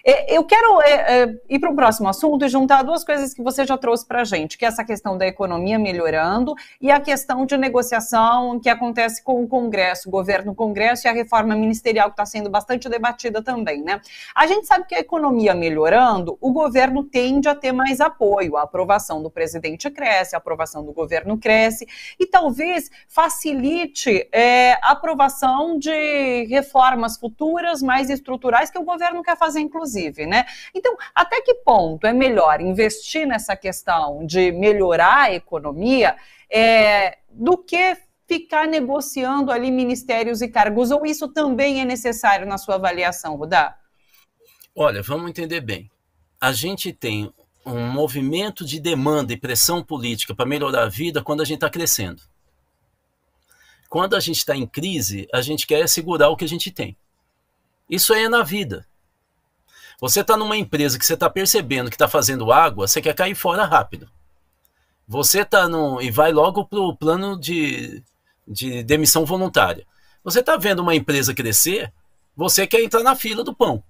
Eu quero ir para o próximo assunto e juntar duas coisas que você já trouxe para a gente, que é essa questão da economia melhorando e a questão de negociação que acontece com o Congresso, o governo-Congresso e a reforma ministerial que está sendo bastante debatida também, né? A gente sabe que a economia melhorando, o governo tende a ter mais apoio, a aprovação do presidente cresce, a aprovação do governo cresce e talvez facilite a aprovação de reformas futuras mais estruturais que o governo quer fazer, inclusive. Né? Então, até que ponto é melhor investir nessa questão de melhorar a economia do que ficar negociando ali ministérios e cargos? Ou isso também é necessário na sua avaliação, Rudá? Olha, vamos entender bem. A gente tem um movimento de demanda e pressão política para melhorar a vida quando a gente está crescendo. Quando a gente está em crise, a gente quer segurar o que a gente tem. Isso aí é na vida. Você está numa empresa que você está percebendo que está fazendo água, você quer cair fora rápido. Você está e vai logo para o plano de demissão voluntária. Você está vendo uma empresa crescer, você quer entrar na fila do pão.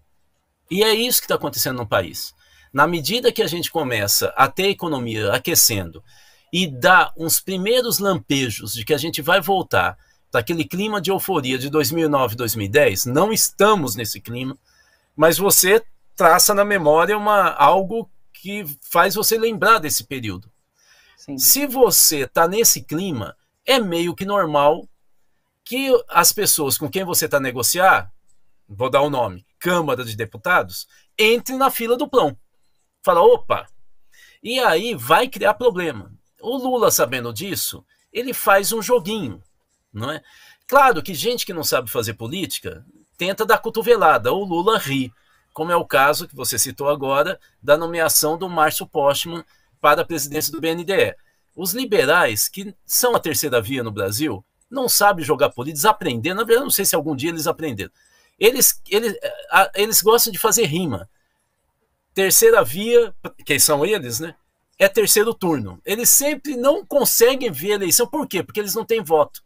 E é isso que está acontecendo no país. Na medida que a gente começa a ter a economia aquecendo e dá uns primeiros lampejos de que a gente vai voltar para aquele clima de euforia de 2009, 2010, não estamos nesse clima, mas você traça na memória algo que faz você lembrar desse período. Sim. Se você está nesse clima, é meio que normal que as pessoas com quem você está a negociar, vou dar o nome, Câmara de Deputados, entrem na fila do pão. Fala, opa! E aí vai criar problema. O Lula, sabendo disso, ele faz um joguinho, não é? Claro que gente que não sabe fazer política tenta dar cotovelada, o Lula ri. Como é o caso que você citou agora, da nomeação do Márcio Postman para a presidência do BNDE. Os liberais, que são a terceira via no Brasil, não sabem jogar política, desaprenderam. Na verdade, não sei se algum dia eles aprenderam. Eles gostam de fazer rima. Terceira via, quem são eles, né? É terceiro turno. Eles sempre não conseguem ver a eleição. Por quê? Porque eles não têm voto.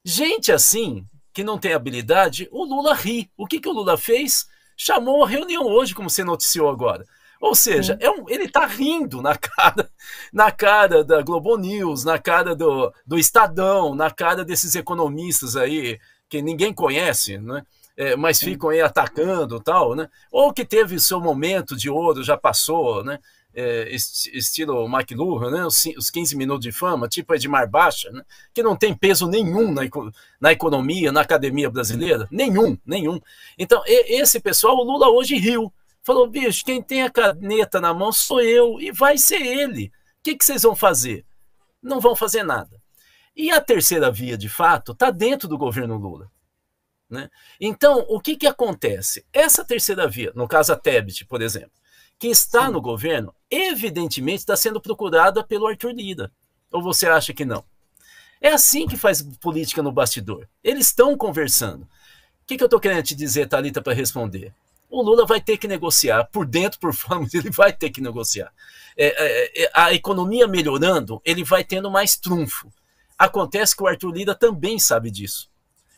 Gente assim, que não tem habilidade, o Lula ri. O que o Lula fez? Chamou a reunião hoje, como você noticiou agora. Ou seja, ele está rindo na cara da Globo News, na cara do Estadão, na cara desses economistas aí, que ninguém conhece, né? Mas ficam aí atacando e tal, né? Ou que teve seu momento de ouro, já passou, né? Estilo McLuhan, né? Os 15 minutos de fama, tipo Edmar Baixa, né? Que não tem peso nenhum na economia, na academia brasileira, nenhum. Então, esse pessoal, o Lula hoje riu, falou, bicho, quem tem a caneta na mão sou eu, e vai ser ele. O que vocês vão fazer? Não vão fazer nada. E a terceira via, de fato, está dentro do governo Lula. Né? Então, o que acontece? Essa terceira via, no caso a Tebet, por exemplo, que está no governo, evidentemente está sendo procurada pelo Arthur Lira. Ou você acha que não? É assim que faz política no bastidor. Eles estão conversando. O que eu estou querendo te dizer, Thalita, para responder? O Lula vai ter que negociar, por dentro, por fora, ele vai ter que negociar. A economia melhorando, ele vai tendo mais trunfo. Acontece que o Arthur Lira também sabe disso.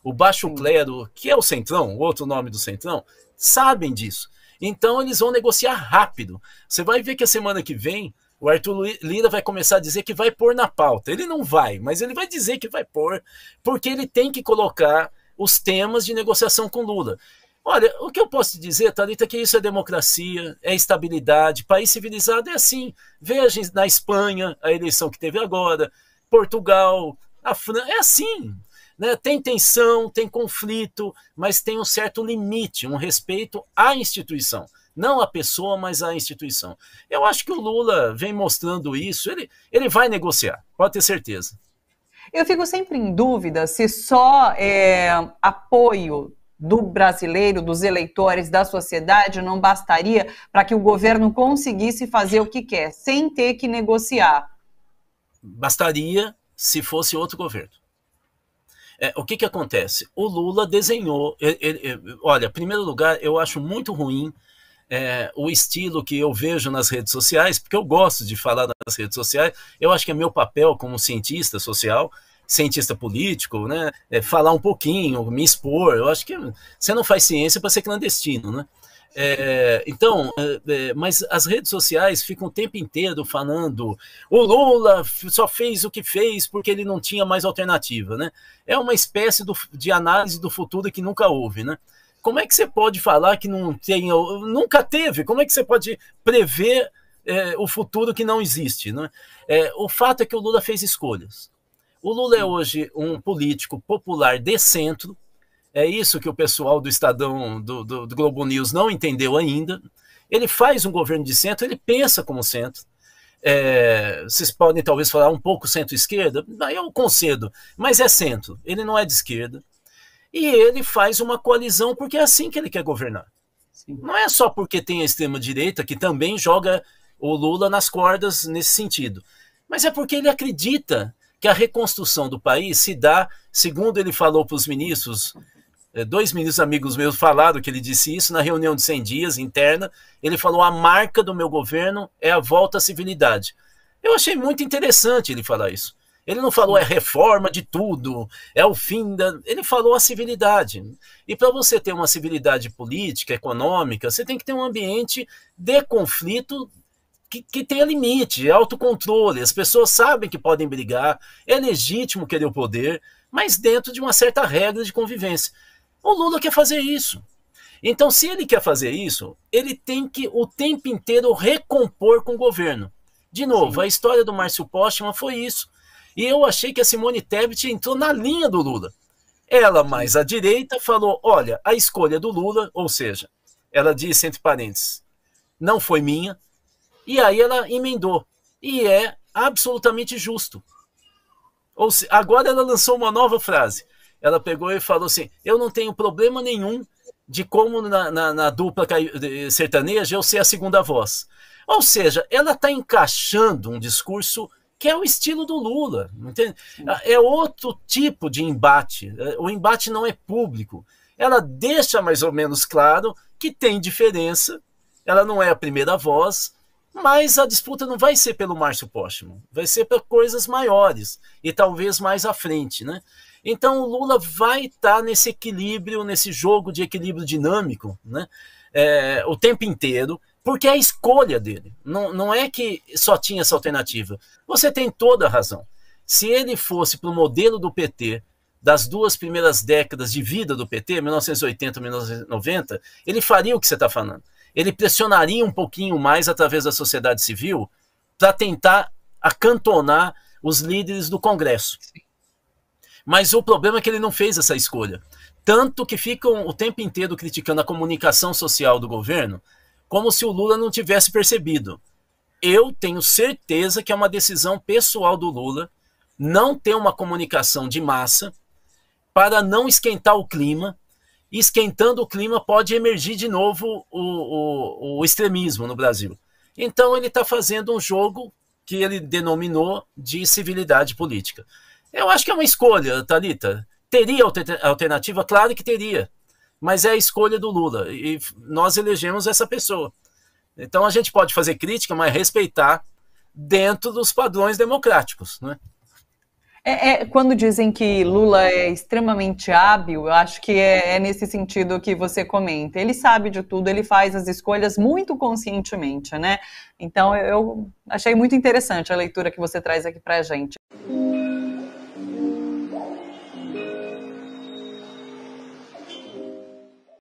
O baixo clero, que é o Centrão, o outro nome do Centrão, sabem disso. Então eles vão negociar rápido. Você vai ver que a semana que vem o Arthur Lira vai começar a dizer que vai pôr na pauta. Ele não vai, mas ele vai dizer que vai pôr, porque ele tem que colocar os temas de negociação com Lula. Olha, o que eu posso te dizer, Thalita, é que isso é democracia, é estabilidade, país civilizado é assim. Veja na Espanha a eleição que teve agora, Portugal, a França, é assim. Né? Tem tensão, tem conflito, mas tem um certo limite, um respeito à instituição. Não à pessoa, mas à instituição. Eu acho que o Lula vem mostrando isso, ele vai negociar, pode ter certeza. Eu fico sempre em dúvida se só apoio do brasileiro, dos eleitores, da sociedade, não bastaria para que o governo conseguisse fazer o que quer, sem ter que negociar. Bastaria se fosse outro governo. O que acontece? O Lula desenhou... olha, em primeiro lugar, eu acho muito ruim o estilo que eu vejo nas redes sociais, porque eu gosto de falar nas redes sociais, eu acho que é meu papel como cientista social, cientista político, né? Falar um pouquinho, me expor. Eu acho que você não faz ciência para ser clandestino, né? Mas as redes sociais ficam o tempo inteiro falando o Lula só fez o que fez porque ele não tinha mais alternativa, né? É uma espécie de análise do futuro que nunca houve, né? Como é que você pode falar que não tem, nunca teve? Como é que você pode prever o futuro que não existe, né? O fato é que o Lula fez escolhas. O Lula é hoje um político popular de centro. É isso que o pessoal do Estadão, do Globo News não entendeu ainda. Ele faz um governo de centro, ele pensa como centro. Vocês podem talvez falar um pouco centro-esquerda, eu concedo, mas é centro, ele não é de esquerda. E ele faz uma coalizão porque é assim que ele quer governar. Sim. Não é só porque tem a extrema-direita que também joga o Lula nas cordas nesse sentido, mas é porque ele acredita que a reconstrução do país se dá, segundo ele falou para os ministros, 2 ministros amigos meus falaram que ele disse isso na reunião de 100 dias interna, ele falou: a marca do meu governo é a volta à civilidade. Eu achei muito interessante ele falar isso. Ele não falou é reforma de tudo, é o fim da... Ele falou a civilidade. E para você ter uma civilidade política, econômica, você tem que ter um ambiente de conflito que tenha limite, autocontrole. As pessoas sabem que podem brigar, é legítimo querer o poder, mas dentro de uma certa regra de convivência. O Lula quer fazer isso. Então, se ele quer fazer isso, ele tem que o tempo inteiro recompor com o governo. De novo, sim, a história do Márcio Postman foi isso. E eu achei que a Simone Tebet entrou na linha do Lula. Ela, mais à direita, falou: olha, a escolha do Lula, ou seja, ela disse entre parênteses, não foi minha, e aí ela emendou. E é absolutamente justo. Agora ela lançou uma nova frase. Ela pegou e falou assim: eu não tenho problema nenhum de como na dupla sertaneja eu ser a segunda voz. Ou seja, ela está encaixando um discurso que é o estilo do Lula, entende? É outro tipo de embate. O embate não é público. Ela deixa mais ou menos claro que tem diferença, ela não é a primeira voz, mas a disputa não vai ser pelo Márcio Postman, vai ser para coisas maiores e talvez mais à frente, né? Então o Lula vai estar nesse equilíbrio, nesse jogo de equilíbrio dinâmico, né? O tempo inteiro, porque é a escolha dele. Não é que só tinha essa alternativa. Você tem toda a razão. Se ele fosse para o modelo do PT, das 2 primeiras décadas de vida do PT, 1980 1990, ele faria o que você está falando. Ele pressionaria um pouquinho mais através da sociedade civil para tentar acantonar os líderes do Congresso. Mas o problema é que ele não fez essa escolha. Tanto que ficam o tempo inteiro criticando a comunicação social do governo, como se o Lula não tivesse percebido. Eu tenho certeza que é uma decisão pessoal do Lula não ter uma comunicação de massa para não esquentar o clima. E esquentando o clima pode emergir de novo o extremismo no Brasil. Então ele está fazendo um jogo que ele denominou de civilidade política. Eu acho que é uma escolha, Thalita. Teria alternativa? Claro que teria. Mas é a escolha do Lula. E nós elegemos essa pessoa. Então a gente pode fazer crítica, mas respeitar dentro dos padrões democráticos, né? Quando dizem que Lula é extremamente hábil, eu acho que é nesse sentido que você comenta. Ele sabe de tudo, ele faz as escolhas muito conscientemente, né? Então eu achei muito interessante a leitura que você traz aqui pra gente.